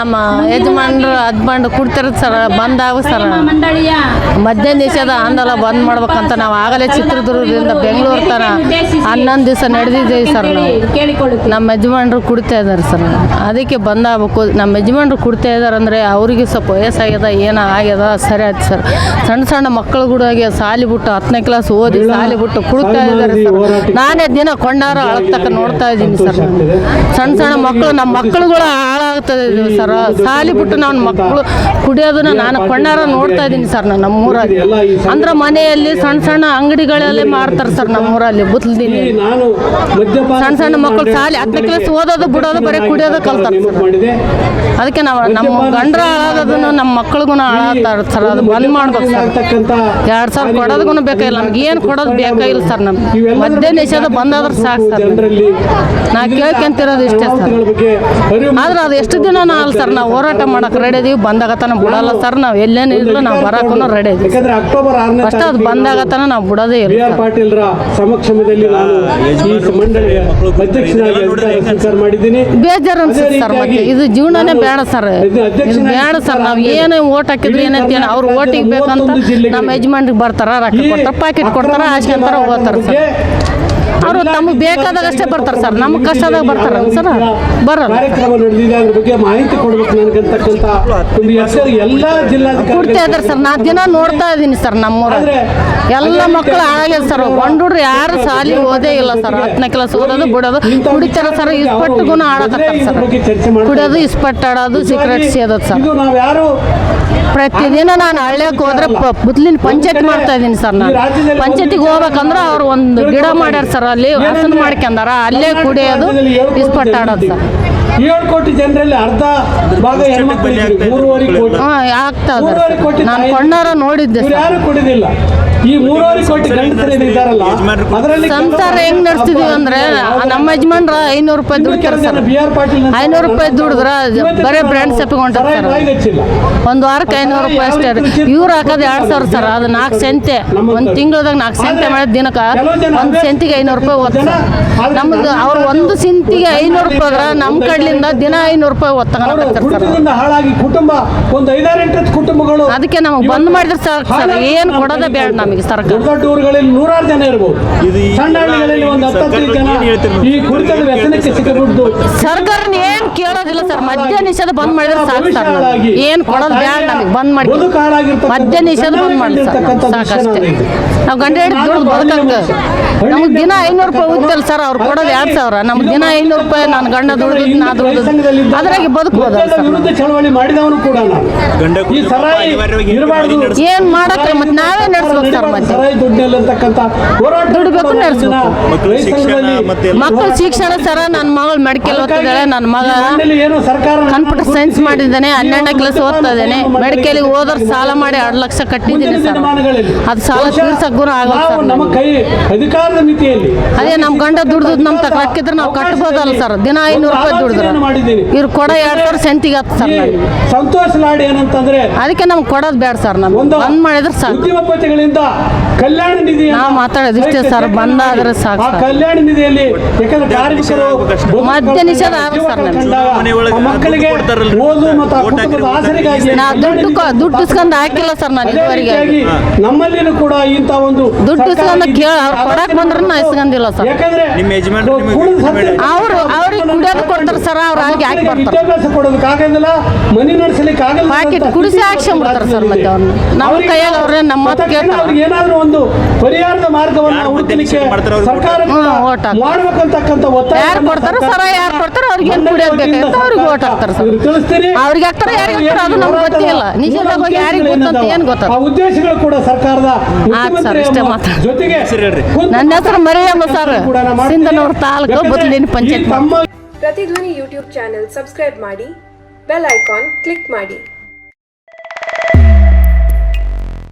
ನಮ್ಮ ಯಜಮಾನ್ರು ಕುಡ್ತಿರೋದು ಸರ್ ಬಂದಾಗ ಸರ್ ಮದ್ಯ ನಿಷೇಧ ಆಂದೋಲನ ಬಂದ್ ಮಾಡ್ಬೇಕಂತ ನಾವು ಆಗಲೇ ಚಿತ್ರದುರ್ಗದಿಂದ ಬೆಂಗಳೂರು ತನ 11 ದಿವಸ ನಡೆದಿದ್ದೇವೆ ಸರ್. ನಮ್ಮ ಯಜಮಾನ್ರು ಕುಡ್ತಾ ಇದ್ದಾರೆ ಸರ್, ಅದಕ್ಕೆ ಬಂದಾಗಬೇಕು. ನಮ್ಮ ಯಜಮಾನ್ರು ಕುಡ್ತಾ ಇದ್ದಾರೆ ಅಂದರೆ ಅವರಿಗೆ ಸ್ವಲ್ಪ ವಯಸ್ಸಾಗ್ಯದ ಏನೋ ಆಗ್ಯದ ಸರಿ ಆಯ್ತು ಸರ್. ಸಣ್ಣ ಮಕ್ಕಳು ಕೂಡ ಸಾಲಿ ಬಿಟ್ಟು 10ನೇ ಕ್ಲಾಸ್ ಓದಿ ಸಾಲಿ ಬಿಟ್ಟು ಕುಡ್ತಾ ಇದ್ದಾರೆ ಸರ್. ನಾನೇ ದಿನ ಕೊಂಡಾರ ಅಳತಕ್ಕ ನೋಡ್ತಾ ಇದ್ದೀನಿ ಸರ್. ಸಣ್ಣ ಮಕ್ಕಳು ನಮ್ಮ ಮಕ್ಕಳುಗಳು ಹಾಳಾಗ್ತದೆ ಸರ್. ಸಾಲಿ ಬಿಟ್ಟು ನನ್ನ ಮಕ್ಕಳು ಕುಡಿಯೋದನ್ನ ನಾನು ಕೊಂಡಾರ ನೋಡ್ತಾ ಇದ್ದೀನಿ ಸರ್. ನಮ್ಮೂರಲ್ಲಿ ಅಂದ್ರೆ ಮನೆಯಲ್ಲಿ ಸಣ್ಣ ಅಂಗಡಿಗಳಲ್ಲಿ ಮಾರ್ತಾರೆ ಸರ್. ನಮ್ಮೂರಲ್ಲಿ ಬುತ್ಲದಿನಿ ಸಣ್ಣ ಮಕ್ಕಳು ಸಾಲಿ 10ನೇ ಕ್ಲಾಸ್ ಓದೋದು ಬಿಡೋದು ಬರೀ ಕುಡಿಯೋದು ಕಲ್ತಾರೆ ಸರ್. ಅದಕ್ಕೆ ನಾವು ನಮ್ಮ ಗಂಡ್ರ ಹಾಳಾಗೋದನ್ನು ನಮ್ಮ ಮಕ್ಕಳಿಗೂ ಹಾಳಾಗ್ತಾರೆ ಸರ್. ಅದು ಬಂದ್ ಮಾಡ್ಬೇಕು ಸರ್. 2,000 ಕೊಡೋದಕ್ಕೂ ಬೇಕಾಗಿಲ್ಲ, ನಮ್ಗೆ ಏನು ಕೊಡೋದು ಬೇಕಾಗಿಲ್ಲ ಸರ್. ನಮ್ಗೆ ಮದ್ಯ ನಿಷೇಧ ಬಂದಾದ್ರೆ ಸಾಕು ಸರ್. ನಾ ಕೇಳ್ಕೊಂತಿರೋದು ಇಷ್ಟೇ ಸರ್. ಆದ್ರೆ ಅದು ಎಷ್ಟು ದಿನ ಅಲ್ಲ ಸರ್. ನಾವು ಹೋರಾಟ ಮಾಡಕ್ಕೆ ರೆಡಿ ಇದೀವಿ. ಬಂದಾಗತನ ಬಿಡಲ್ಲ ಸರ್. ನಾವು ಎಲ್ಲೇನು ಇಲ್ಲ, ನಾವು ಬರಕ್ಕೂ ರೆಡಿ ಇದೀವಿ. ಫಸ್ಟ್ ಅದು ಬಂದಾಗತನ ನಾವು ಬಿಡೋದೇ ಇಲ್ಲ. ಬೇಜಾರು ಅನ್ಸುತ್ತೆ ಸರ್. ಮತ್ತೆ ಇದು ಜೀವನನೇ ಬೇಡ ಸರ್. ಇದು ಬೇಡ ಸರ್. ನಾವು ಏನು ಓಟ್ ಹಾಕಿದ್ರಿ ಏನಂತ ಅವ್ರು ಓಟಿಗೆ ಬೇಕಂತ ನಮ್ಮ ಯಜಮಾನ್ರಿಗೆ ಬರ್ತಾರ, ರೊಕ್ಕ ಕೊಡ್ತಾರ, ಪ್ಯಾಕೆಟ್ ಕೊಡ್ತಾರ, ಹಾಸ್ಕೊಂತಾರ ಹೋಗ್ತಾರ ಸರ್. ಅವರು ತಮಗೆ ಬೇಕಾದಾಗಷ್ಟೇ ಬರ್ತಾರೆ ಸರ್. ನಮ್ಗೆ ಕಷ್ಟದಾಗ ಬರ್ತಾರ ಸರ್, ಬರಲ್ಲ. ಕುಡ್ತಾ ಇದ್ದಾರೆ ಸರ್. ನಾ ದಿನ ನೋಡ್ತಾ ಇದ್ದೀನಿ ಸರ್. ನಮ್ಮೂರಲ್ಲಿ ಎಲ್ಲ ಮಕ್ಕಳು ಹಾಳಾಗ್ಯದ ಸರ್. ಗಂಡುಡ್ರು ಯಾರು ಸಾಲಿ ಓದೇ ಇಲ್ಲ ಸರ್. 10ನೇ ಕ್ಲಾಸ್ ಓದೋದು ಬಿಡೋದು ಕುಡಿತಾರ ಸರ್. ಇಸ್ಪಟ್ಟುಗೂ ಆಡಕತ್ತಾರ ಸರ್. ಕುಡಿಯೋದು, ಇಸ್ಪಟ್ಟು ಆಡೋದು, ಸಿಗರೇಟ್ ಸೇದೋದು ಸರ್. ಪ್ರತಿದಿನ ನಾನು ಹಳ್ಳಿಯಕ್ಕೆ ಹೋದ್ರೆ ಬುದ್ಲಿನ ಪಂಚಾಯತ್ ಮಾಡ್ತಾ ಇದ್ದೀನಿ ಸರ್. ನಾನು ಪಂಚಾಯತಿಗೆ ಹೋಗ್ಬೇಕಂದ್ರೆ ಅವ್ರು ಒಂದು ಗಿಡ ಮಾಡ್ಯಾರ ಸರ್. ಅಲ್ಲಿ ಹಸನ್ ಮಾಡ್ಕೊಂಡಾರ, ಅಲ್ಲೇ ಕುಡಿಯೋದು, ಇಸ್ಪಟ್ಟು ಆಡೋದು ಸರ್. 7 ಕೋಟಿ ಜನರಲ್ಲಿ ಅರ್ಧ ಭಾಗ ಹೆಣ್ಮಕ್ಳು, 3.5 ಕೋಟಿ ಆಗ್ತಾ ಇದ್ದಾರೆ. ನಾನು ಕೊಂಡಾರ ನೋಡಿದ್ದೆ ಸರ್. ಯಾರು ಕುಡಿದಿಲ್ಲ. ಈ 3.5 ಕೋಟಿ ಗಂಡಸರಿದ್ದಾರಲ್ಲ, ಅದರಲ್ಲಿ ಸಂಸಾರ ಹೆಂಗ್ ನಡೆಸ್ತಿದೀವಿ ಅಂದ್ರೆ ನಮ್ಮ ಯಜಮಾನ್ರ 500 ರೂಪಾಯಿ ದುಡ್ತಾರೆ ಸರ್. 500 ರೂಪಾಯಿ ದುಡಿದ್ರ ಬರೇ ಬ್ರ್ಯಾಂಡ್ ಸೆಪ್ಪಿಕೊಂಡ್ರೆ ಸರ್. ಒಂದು ವಾರಕ್ಕೆ 500 ರೂಪಾಯಿ ಅಷ್ಟೇ. ಇವ್ರು ಹಾಕೋದು 2,000 ಸರ್. ಅದು 4 ಸೆಂತೆ. ಒಂದು ತಿಂಗಳದಾಗ 4 ಸೆಂತೆ ಮಾಡಿದ ದಿನಕ್ಕೆ 1 ಸೆಂತಿಗೆ 500 ರೂಪಾಯಿ ಓದ್ತ ಸರ್. ನಮ್ದು ಅವ್ರು 1 ಸೆಂತಿಗೆ 500 ರೂಪಾಯಿ ಆದ್ರೆ ನಮ್ಮ ಕಡ್ಲಿಂದ ದಿನ 500 ರೂಪಾಯಿ ಓದ್ತಗೊಂಡ್ತಾರೆ ಸರ್. ಹಾಳಾಗಿ ಕುಟುಂಬ ಒಂದು 5-8 ಕುಟುಂಬಗಳು. ಅದಕ್ಕೆ ನಮಗೆ ಬಂದ್ ಮಾಡಿದ್ರೆ ಸಾಕು ಸರ್. ಏನು ಕೊಡೋದೇ ಬೇಡ ನಮಗೆ ಸರ್ಕಾರ. ದೊಡ್ಡ ಊರುಗಳಲ್ಲಿ 100 ಜನ ಇರಬಹುದು. ಸಣ್ಣ ಹಳ್ಳಿಗಳಲ್ಲಿ ಒಂದು 10 ಜನ ಈ ಕುರಿತದ ವ್ಯಸನಕ್ಕೆ ಸಿಕ್ಕಬಿಟ್ಟು ಸರ್ಕಾರ ಏನ್ ಕೇಳೋದಿಲ್ಲ ಸರ್. ಮದ್ಯ ನಿಷೇಧ ಬಂದ್ ಮಾಡಿದ್ರೆ ಸಾಕು ಸರ್. ಏನ್ ಕೊಡೋದು ಬೇಡ ನಮಗೆ. ಬಂದ್ ಮಾಡಿ ಮದ್ಯ ನಿಷೇಧ ಬಂದ್ ಮಾಡಿ ಸಾಕಷ್ಟೇ. ನಾವು ಗಂಡ ಹಿಡಿದು ದುಡ್ದು ಬದುಕಂಗ ನಮ್ಗೆ ದಿನ 500 ರೂಪಾಯಿ ಉತ್ತಲ್ಲ ಸರ್. ಅವ್ರು ಕೊಡೋದು 2,000. ನಮ್ಗೆ ದಿನ 500 ರೂಪಾಯಿ ನಾನು ಗಂಡ ದುಡ್ದು ನಾ ದುಡ್ದು ಅದ್ರಾಗೆ ಬದುಕಬಹುದು. ಚಳವಳಿ ಮಾಡಿದವನು ಕೂಡ ಏನ್ ಮಾಡಕ್ಕೆ ಮತ್ತೆ ನಾವೇ ನಡೆಸ್ಬೇಕು ಸರ್. ಮತ್ತೆ ದುಡ್ಬೇಕು, ನಡೆಸ್ಬೇಕು. ಮಕ್ಕಳು ಶಿಕ್ಷಣ ಸರ. ನನ್ನ ಮಗಳು ಮೆಡಿಕಲ್ ಓದ್ತಿದ್ದಾಳೆ. ನನ್ನ ಮಗ ಕಂಪ್ಯೂಟರ್ ಸೈನ್ಸ್ ಮಾಡಿದ್ದಾನೆ. 12ನೇ ಕ್ಲಾಸ್ ಓದ್ತಾ ಇದ್ದಾನೆ. ಮೆಡಿಕಲ್ಗೆ ಹೋದ್ರೆ ಸಾಲ ಮಾಡಿ 2 ಲಕ್ಷ ಕಟ್ಟಿದ್ದೀನಿ ಸರ್. ಅದು ಸಾಲ ತೀರ್ಸಕ್ಕೂ ಆಗಲ್ಲ ಸರ್. ಅದೇ ನಮ್ಮ ಗಂಡ ದುಡ್ದು ನಮ್ಮ ತಕ್ಕ ಹಾಕಿದ್ರೆ ನಾವು ಕಟ್ಬೋದಲ್ಲ ಸರ್. ದಿನ 500 ರೂಪಾಯಿ ದುಡಿದ್ರೆ ಇವ್ರು ಕೊಡ 2,000 ಸೆಂತಿಗೆ ಹತ್ತು ಸರ್. ಸಂತೋಷ ಲಾಡ್ ಏನಂತಂದ್ರೆ ಅದಕ್ಕೆ ನಮ್ಗೆ ಕೊಡೋದು ಬೇಡ ಸರ್. ನಮ್ಗೆ ಬಂದ್ ಮಾಡಿದ್ರೆ ಸಾಕು. ಕಲ್ಯಾಣ ನಿಧಿ ನಾವು ಮಾತಾಡೋದು ಇಷ್ಟೇ ಸರ್. ಬಂದಾದ್ರೆ ಸಾಕು. ಕಲ್ಯಾಣ ನಿಧಿಯಲ್ಲಿ ಯಾಕಂದ್ರೆ ಕಾರ್ಮಿಕರು ಮದ್ಯ ನಿಷೇಧ ಸರ್. ಮಕ್ಕಳಿಗೆ ಓದು ಮತ್ತು ಆಸರೆಗಾಗಿ ನಾ ದುಡ್ಡು ಇಸ್ಕೊಂಡು ಹಾಕಿಲ್ಲ ಸರ್. ನಾನು ಇದುವರೆಗೆ ನಮ್ಮಲ್ಲಿನೂ ಕೂಡ ಇಂಥ ಒಂದು ದುಡ್ಡು ಇಸ್ಕೊಂಡು ಕೊಡಕ್ ಬಂದ್ರೆ ನಾ ಇಸ್ಕೊಂಡಿಲ್ಲ ಸರ್. ಅವ್ರಿಗೆ ಕುಡಿಯೋದು ಕೊಡ್ತಾರೆ ಸರ್. ಅವ್ರು ಹಾಕಿ ಬರ್ತಾರೆ. ವಿದ್ಯಾಭ್ಯಾಸ ಕೊಡೋದಕ್ಕಾಗಲ್ಲ, ಮನೆ ನಡೆಸಲಿಕ್ಕೆ ಆಗಲ್ಲ. ಪ್ಯಾಕೆಟ್ ಕುಡಿಸಿ ಹಾಕ್ಸ್ಕೊಂಡ್ಬಿಡ್ತಾರೆ ಸರ್. ಮತ್ತೆ ಅವ್ರನ್ನ ನಮ್ಮ ಕೈಯಾಗ ಅವ್ರೆ ನಮ್ಮ ಮಾತು ಕೇಳ್ತಾರೆ. ಏನಾದ್ರೂ ಒಂದು ಪರಿಹಾರದ ಮಾರ್ಗವನ್ನು ಹುಡುಕಲಿಕ್ಕೆ ಸರ್ಕಾರ ಮಾಡ್ಬೇಕಂತಕ್ಕಂಥ ಒತ್ತಾಯ. ಯಾರು ಕೊಡ್ತಾರೋ ಸರ, ಯಾರು ಕೊಡ್ತಾರೋ ಅವ್ರಿಗೆ ಏನು ಕುಡಿಯೋದು ಬೇಕಾಗುತ್ತೆ ಅವ್ರಿಗೆ ಓಟ್ ಹಾಕ್ತಾರೆ ಸರ್. ತಿಳಿಸ್ತೀನಿ. ಅವ್ರಿಗೆ ಹಾಕ್ತಾರೆ, ಯಾರಿಗೆ ಹಾಕ್ತಾರೆ ಅದು ನಮ್ಗೆ ಗೊತ್ತಿಲ್ಲ. ನಿಷೇಧ ಬಗ್ಗೆ ಯಾರಿಗೆ ಗೊತ್ತಂತ ಏನು ಗೊತ್ತ. ಆ ಉದ್ದೇಶಗಳು ಕೂಡ ಸರ್ಕಾರದ ಜೊತೆಗೆ. ನನ್ನ ಹೆಸರು ಮರಿಯಮ್ಮ ಸರ್. ಸಿಂಧನೂರು ತಾಲೂಕು ಬುತ್ಲಿನ ಪಂಚಾಯತ್. ಪ್ರತಿಧ್ವನಿ ಯೂಟ್ಯೂಬ್ ಚಾನೆಲ್ ಸಬ್ಸ್ಕ್ರೈಬ್ ಮಾಡಿ, ಬೆಲ್ ಐಕಾನ್ ಕ್ಲಿಕ್ ಮಾಡಿ.